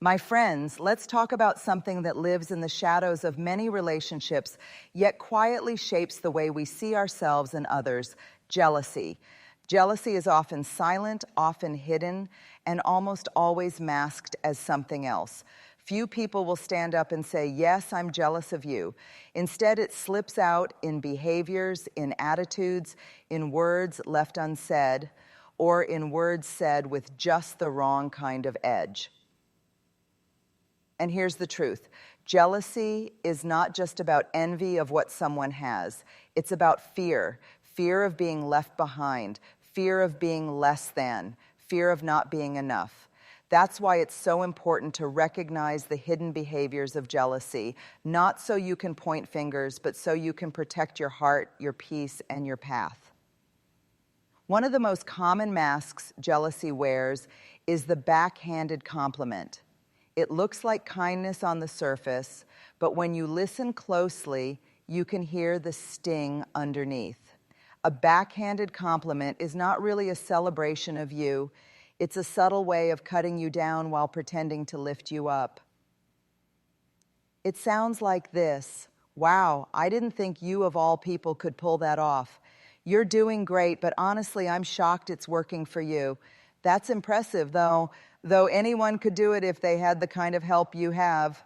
My friends, let's talk about something that lives in the shadows of many relationships, yet quietly shapes the way we see ourselves and others: jealousy. Jealousy is often silent, often hidden, and almost always masked as something else. Few people will stand up and say, "Yes, I'm jealous of you." Instead, it slips out in behaviors, in attitudes, in words left unsaid, or in words said with just the wrong kind of edge. And here's the truth. Jealousy is not just about envy of what someone has. It's about fear. Fear of being left behind. Fear of being less than. Fear of not being enough. That's why it's so important to recognize the hidden behaviors of jealousy, not so you can point fingers, but so you can protect your heart, your peace, and your path. One of the most common masks jealousy wears is the backhanded compliment. It looks like kindness on the surface, but when you listen closely, you can hear the sting underneath. A backhanded compliment is not really a celebration of you. It's a subtle way of cutting you down while pretending to lift you up. It sounds like this: "Wow, I didn't think you of all people could pull that off. You're doing great, but honestly, I'm shocked it's working for you. That's impressive, though anyone could do it if they had the kind of help you have."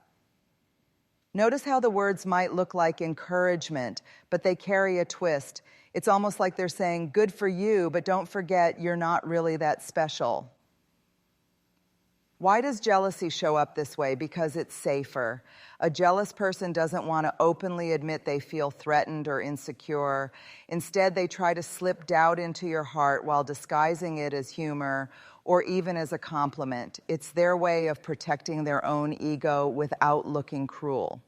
Notice how the words might look like encouragement, but they carry a twist. It's almost like they're saying, "Good for you, but don't forget you're not really that special." Why does jealousy show up this way? Because it's safer. A jealous person doesn't want to openly admit they feel threatened or insecure. Instead, they try to slip doubt into your heart while disguising it as humor or even as a compliment. It's their way of protecting their own ego without looking cruel.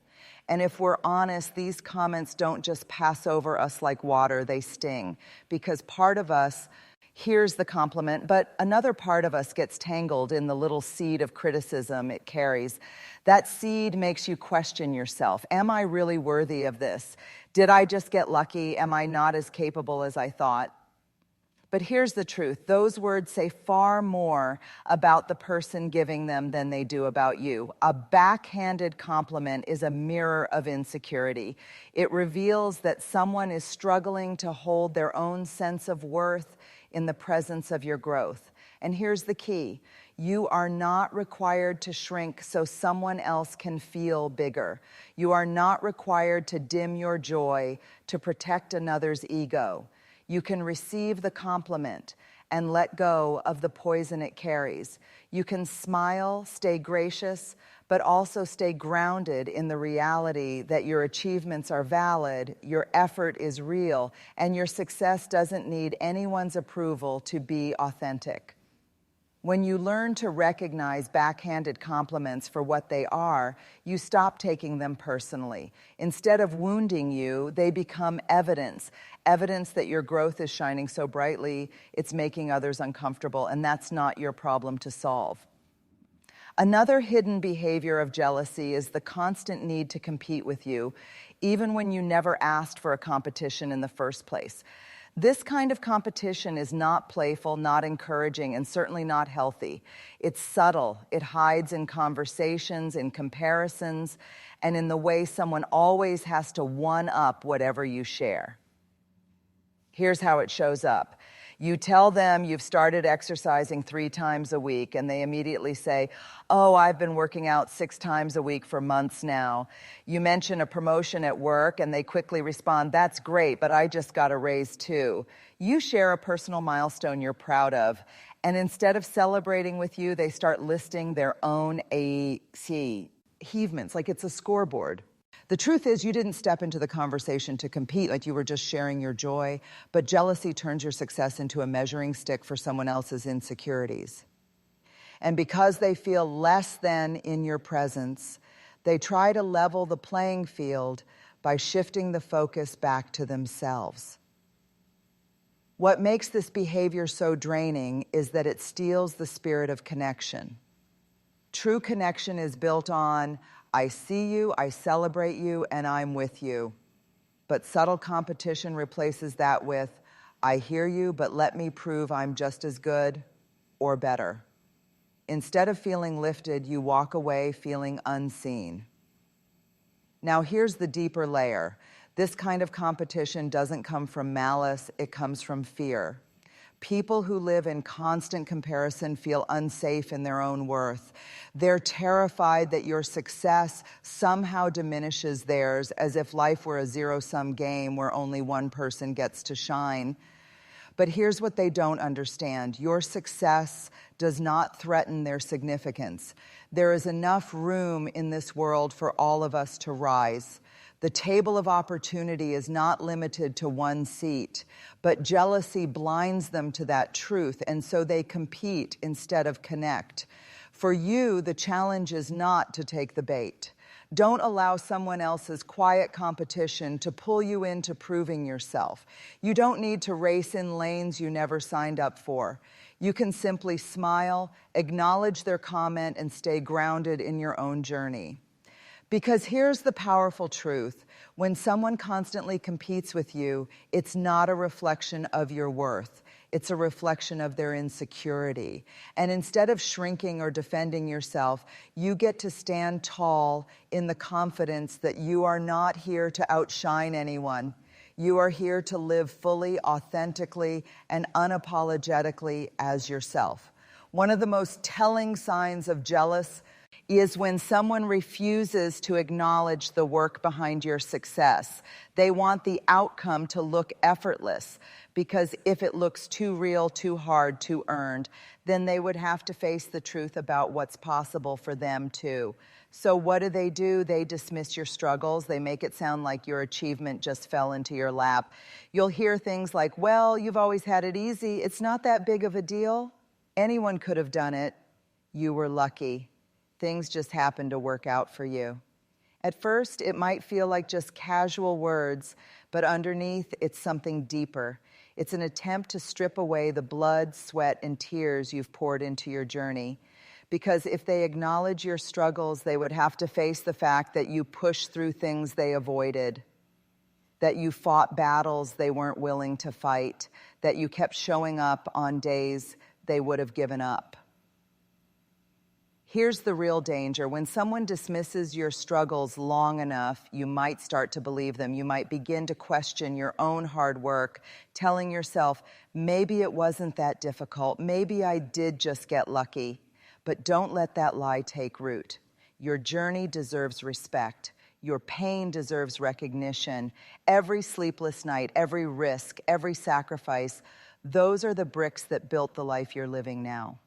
And if we're honest, these comments don't just pass over us like water, they sting. Because part of us hears the compliment, but another part of us gets tangled in the little seed of criticism it carries. That seed makes you question yourself. Am I really worthy of this? Did I just get lucky? Am I not as capable as I thought? But here's the truth. Those words say far more about the person giving them than they do about you. A backhanded compliment is a mirror of insecurity. It reveals that someone is struggling to hold their own sense of worth in the presence of your growth. And here's the key. You are not required to shrink so someone else can feel bigger. You are not required to dim your joy to protect another's ego. You can receive the compliment and let go of the poison it carries. You can smile, stay gracious, but also stay grounded in the reality that your achievements are valid, your effort is real, and your success doesn't need anyone's approval to be authentic. When you learn to recognize backhanded compliments for what they are, you stop taking them personally. Instead of wounding you, they become evidence that your growth is shining so brightly, it's making others uncomfortable, and that's not your problem to solve. Another hidden behavior of jealousy is the constant need to compete with you, even when you never asked for a competition in the first place. This kind of competition is not playful, not encouraging, and certainly not healthy. It's subtle. It hides in conversations, in comparisons, and in the way someone always has to one-up whatever you share. Here's how it shows up. You tell them you've started exercising 3 times a week, and they immediately say, "Oh, I've been working out 6 times a week for months now." You mention a promotion at work, and they quickly respond, "That's great, but I just got a raise too." You share a personal milestone you're proud of, and instead of celebrating with you, they start listing their own achievements, like it's a scoreboard. The truth is, you didn't step into the conversation to compete, like you were just sharing your joy, but jealousy turns your success into a measuring stick for someone else's insecurities. And because they feel less than in your presence, they try to level the playing field by shifting the focus back to themselves. What makes this behavior so draining is that it steals the spirit of connection. True connection is built on, I see you, I celebrate you, and I'm with you. But subtle competition replaces that with, I hear you, but let me prove I'm just as good or better. Instead of feeling lifted, you walk away feeling unseen. Now here's the deeper layer. This kind of competition doesn't come from malice, it comes from fear. People who live in constant comparison feel unsafe in their own worth. They're terrified that your success somehow diminishes theirs, as if life were a zero-sum game where only one person gets to shine. But here's what they don't understand. Your success does not threaten their significance. There is enough room in this world for all of us to rise. The table of opportunity is not limited to one seat, but jealousy blinds them to that truth, and so they compete instead of connect. For you, the challenge is not to take the bait. Don't allow someone else's quiet competition to pull you into proving yourself. You don't need to race in lanes you never signed up for. You can simply smile, acknowledge their comment, and stay grounded in your own journey. Because here's the powerful truth. When someone constantly competes with you, it's not a reflection of your worth. It's a reflection of their insecurity. And instead of shrinking or defending yourself, you get to stand tall in the confidence that you are not here to outshine anyone. You are here to live fully, authentically, and unapologetically as yourself. One of the most telling signs of jealous is when someone refuses to acknowledge the work behind your success. They want the outcome to look effortless, because if it looks too real, too hard, too earned, then they would have to face the truth about what's possible for them too. So what do? They dismiss your struggles. They make it sound like your achievement just fell into your lap. You'll hear things like, well, you've always had it easy. It's not that big of a deal. Anyone could have done it. You were lucky. Things just happened to work out for you. At first, it might feel like just casual words, but underneath, it's something deeper. It's an attempt to strip away the blood, sweat, and tears you've poured into your journey. Because if they acknowledge your struggles, they would have to face the fact that you pushed through things they avoided, that you fought battles they weren't willing to fight, that you kept showing up on days they would have given up. Here's the real danger. When someone dismisses your struggles long enough, you might start to believe them. You might begin to question your own hard work, telling yourself, maybe it wasn't that difficult. Maybe I did just get lucky. But don't let that lie take root. Your journey deserves respect. Your pain deserves recognition. Every sleepless night, every risk, every sacrifice, those are the bricks that built the life you're living now.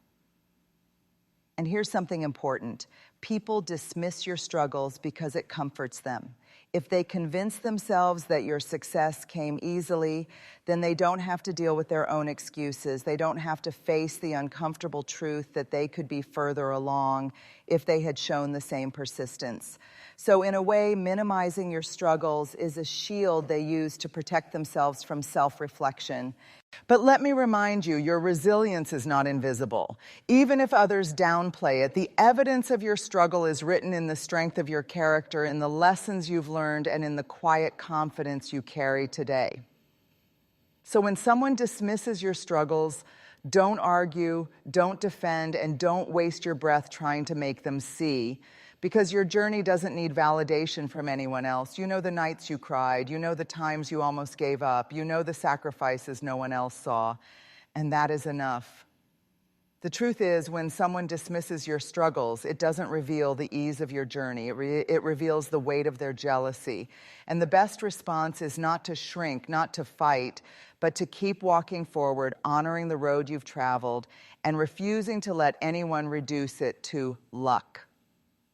And here's something important. People dismiss your struggles because it comforts them. If they convince themselves that your success came easily, then they don't have to deal with their own excuses. They don't have to face the uncomfortable truth that they could be further along if they had shown the same persistence. So in a way, minimizing your struggles is a shield they use to protect themselves from self-reflection. But let me remind you, your resilience is not invisible. Even if others downplay it, the evidence of your struggle is written in the strength of your character, in the lessons you've learned, and in the quiet confidence you carry today. So when someone dismisses your struggles, don't argue, don't defend, and don't waste your breath trying to make them see. Because your journey doesn't need validation from anyone else. You know the nights you cried. You know the times you almost gave up. You know the sacrifices no one else saw. And that is enough. The truth is, when someone dismisses your struggles, it doesn't reveal the ease of your journey. It reveals the weight of their jealousy. And the best response is not to shrink, not to fight, but to keep walking forward, honoring the road you've traveled, and refusing to let anyone reduce it to luck.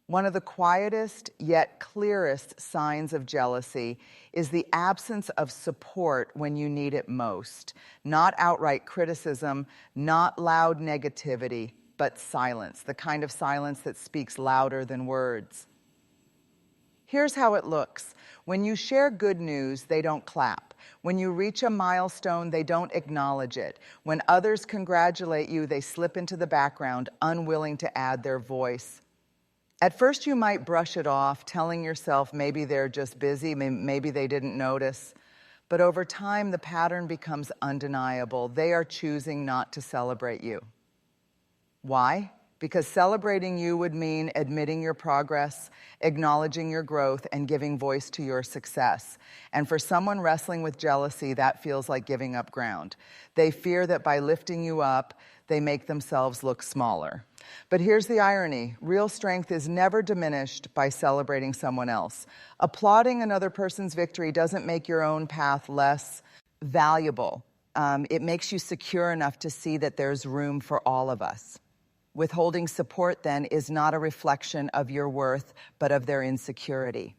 One of the quietest yet clearest signs of jealousy is the absence of support when you need it most. Not outright criticism, not loud negativity, but silence, the kind of silence that speaks louder than words. Here's how it looks. When you share good news, they don't clap. When you reach a milestone, they don't acknowledge it. When others congratulate you, they slip into the background, unwilling to add their voice. At first, you might brush it off, telling yourself maybe they're just busy, maybe they didn't notice. But over time, the pattern becomes undeniable. They are choosing not to celebrate you. Why? because celebrating you would mean admitting your progress, acknowledging your growth, and giving voice to your success. And for someone wrestling with jealousy, that feels like giving up ground. They fear that by lifting you up, they make themselves look smaller. But here's the irony. Real strength is never diminished by celebrating someone else. Applauding another person's victory doesn't make your own path less valuable. It makes you secure enough to see that there's room for all of us. Withholding support, then, is not a reflection of your worth, but of their insecurity.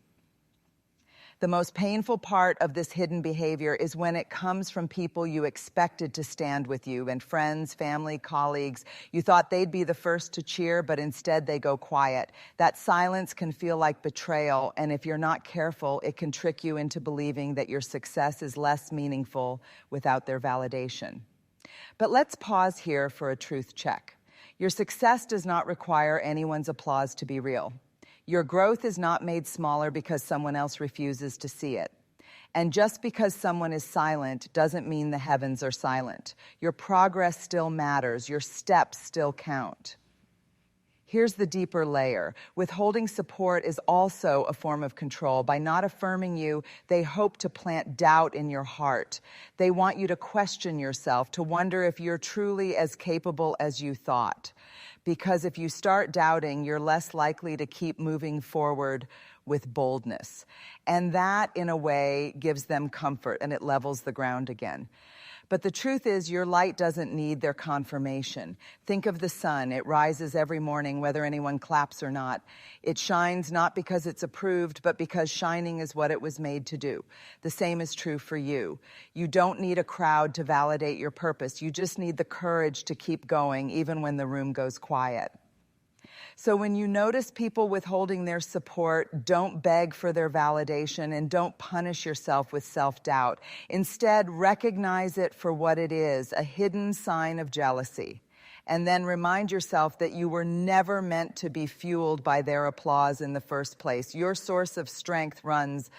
The most painful part of this hidden behavior is when it comes from people you expected to stand with you, and friends, family, colleagues. You thought they'd be the first to cheer, but instead they go quiet. That silence can feel like betrayal, and if you're not careful, it can trick you into believing that your success is less meaningful without their validation. But let's pause here for a truth check. Your success does not require anyone's applause to be real. Your growth is not made smaller because someone else refuses to see it. And just because someone is silent doesn't mean the heavens are silent. Your progress still matters. Your steps still count. Here's the deeper layer. Withholding support is also a form of control. By not affirming you, they hope to plant doubt in your heart. They want you to question yourself, to wonder if you're truly as capable as you thought. Because if you start doubting, you're less likely to keep moving forward with boldness. And that, in a way, gives them comfort, and it levels the ground again. But the truth is, your light doesn't need their confirmation. Think of the sun. It rises every morning, whether anyone claps or not. It shines not because it's approved, but because shining is what it was made to do. The same is true for you. You don't need a crowd to validate your purpose. You just need the courage to keep going, even when the room goes quiet. So when you notice people withholding their support, don't beg for their validation and don't punish yourself with self-doubt. Instead, recognize it for what it is, a hidden sign of jealousy. And then remind yourself that you were never meant to be fueled by their applause in the first place. Your source of strength runs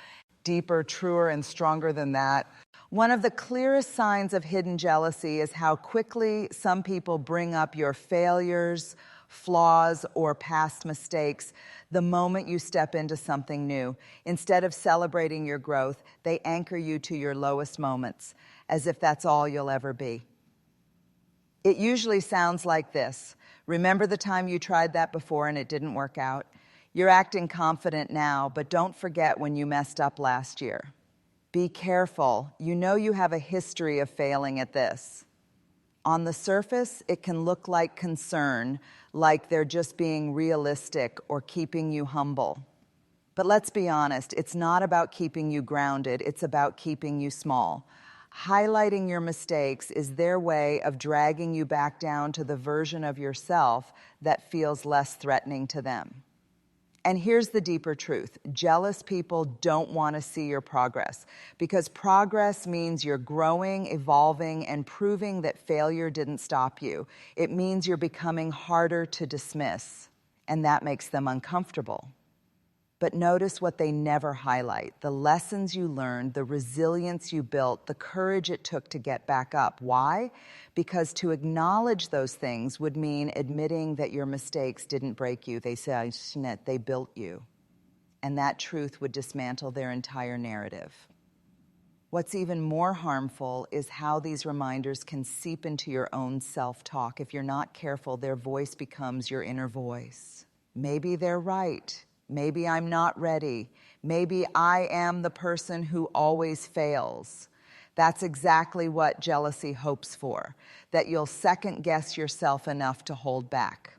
deeper, truer, and stronger than that. One of the clearest signs of hidden jealousy is how quickly some people bring up your failures, flaws, or past mistakes the moment you step into something new. Instead of celebrating your growth, they anchor you to your lowest moments, as if that's all you'll ever be. It usually sounds like this. Remember the time you tried that before and it didn't work out? You're acting confident now, but don't forget when you messed up last year. Be careful. You know you have a history of failing at this. On the surface, it can look like concern, like they're just being realistic or keeping you humble. But let's be honest, it's not about keeping you grounded, it's about keeping you small. Highlighting your mistakes is their way of dragging you back down to the version of yourself that feels less threatening to them. And here's the deeper truth. Jealous people don't want to see your progress, because progress means you're growing, evolving, and proving that failure didn't stop you. It means you're becoming harder to dismiss, and that makes them uncomfortable. But notice what they never highlight: the lessons you learned, the resilience you built, the courage it took to get back up. Why? Because to acknowledge those things would mean admitting that your mistakes didn't break you. They say, they built you. And that truth would dismantle their entire narrative. What's even more harmful is how these reminders can seep into your own self-talk. If you're not careful, their voice becomes your inner voice. Maybe they're right. Maybe I'm not ready. Maybe I am the person who always fails. That's exactly what jealousy hopes for, that you'll second-guess yourself enough to hold back.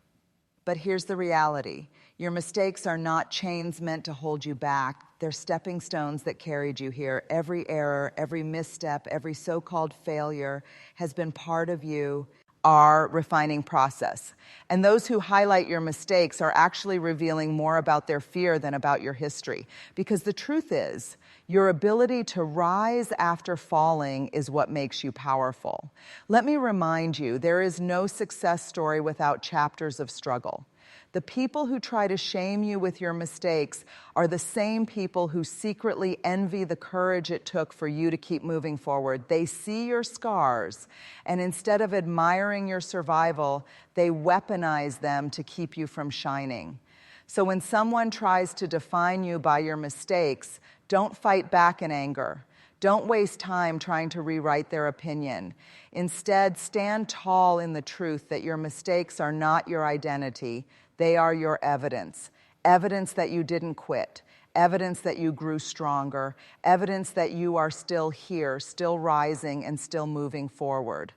But here's the reality. Your mistakes are not chains meant to hold you back. They're stepping stones that carried you here. Every error, every misstep, every so-called failure has been part of you, our refining process. And those who highlight your mistakes are actually revealing more about their fear than about your history. Because the truth is, your ability to rise after falling is what makes you powerful. Let me remind you, there is no success story without chapters of struggle. The people who try to shame you with your mistakes are the same people who secretly envy the courage it took for you to keep moving forward. They see your scars, and instead of admiring your survival, they weaponize them to keep you from shining. So when someone tries to define you by your mistakes, don't fight back in anger. Don't waste time trying to rewrite their opinion. Instead, stand tall in the truth that your mistakes are not your identity. They are your evidence. Evidence that you didn't quit. Evidence that you grew stronger. Evidence that you are still here, still rising, and still moving forward.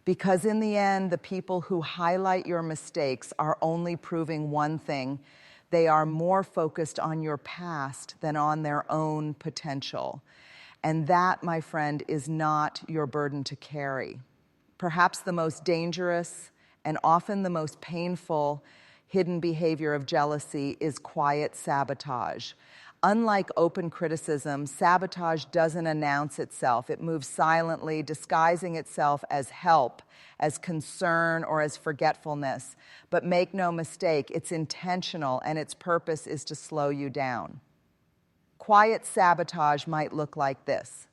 Because in the end, the people who highlight your mistakes are only proving one thing. They are more focused on your past than on their own potential. And that, my friend, is not your burden to carry. Perhaps the most dangerous and often the most painful hidden behavior of jealousy is quiet sabotage. Unlike open criticism, sabotage doesn't announce itself. It moves silently, disguising itself as help, as concern, or as forgetfulness. But make no mistake, it's intentional, and its purpose is to slow you down. Quiet sabotage might look like this: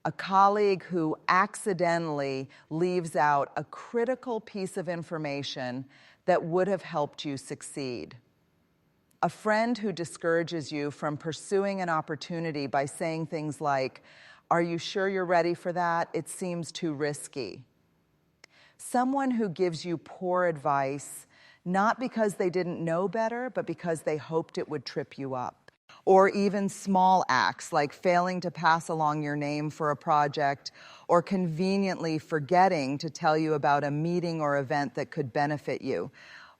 a colleague who accidentally leaves out a critical piece of information that would have helped you succeed. A friend who discourages you from pursuing an opportunity by saying things like, "Are you sure you're ready for that? It seems too risky." Someone who gives you poor advice, not because they didn't know better, but because they hoped it would trip you up. Or even small acts like failing to pass along your name for a project, or conveniently forgetting to tell you about a meeting or event that could benefit you.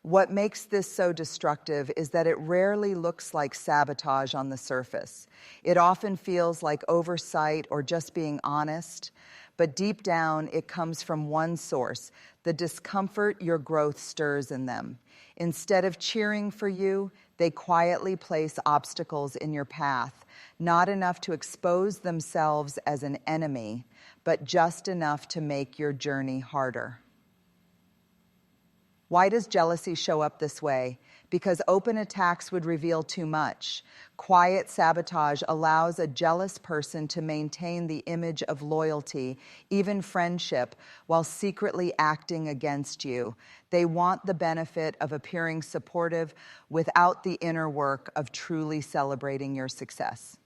What makes this so destructive is that it rarely looks like sabotage on the surface. It often feels like oversight or just being honest, but deep down it comes from one source: the discomfort your growth stirs in them. Instead of cheering for you, they quietly place obstacles in your path, not enough to expose themselves as an enemy, but just enough to make your journey harder. Why does jealousy show up this way? Because open attacks would reveal too much. Quiet sabotage allows a jealous person to maintain the image of loyalty, even friendship, while secretly acting against you. They want the benefit of appearing supportive without the inner work of truly celebrating your success.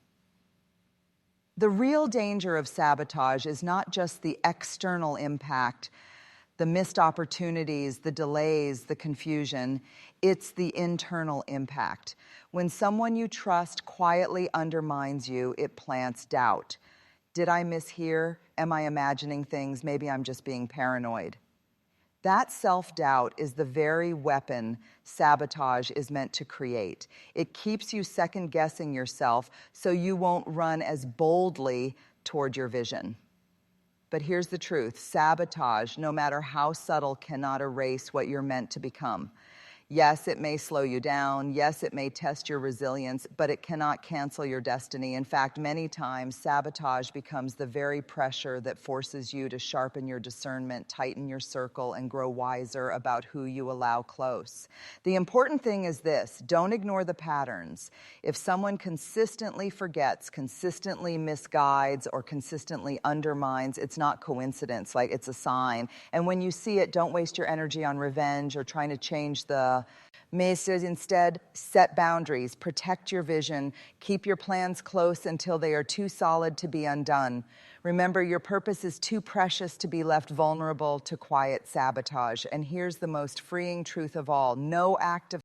The real danger of sabotage is not just the external impact, the missed opportunities, the delays, the confusion. It's the internal impact. When someone you trust quietly undermines you, it plants doubt. Did I mishear? Am I imagining things? Maybe I'm just being paranoid. That self-doubt is the very weapon sabotage is meant to create. It keeps you second-guessing yourself so you won't run as boldly toward your vision. But here's the truth: sabotage, no matter how subtle, cannot erase what you're meant to become. Yes, it may slow you down. Yes, it may test your resilience, but it cannot cancel your destiny. In fact, many times, sabotage becomes the very pressure that forces you to sharpen your discernment, tighten your circle, and grow wiser about who you allow close. The important thing is this: don't ignore the patterns. If someone consistently forgets, consistently misguides, or consistently undermines, it's not coincidence, like it's a sign. And when you see it, don't waste your energy on revenge or trying to change the message. Instead, set boundaries, protect your vision, keep your plans close until they are too solid to be undone. Remember, your purpose is too precious to be left vulnerable to quiet sabotage. And here's the most freeing truth of all: no act of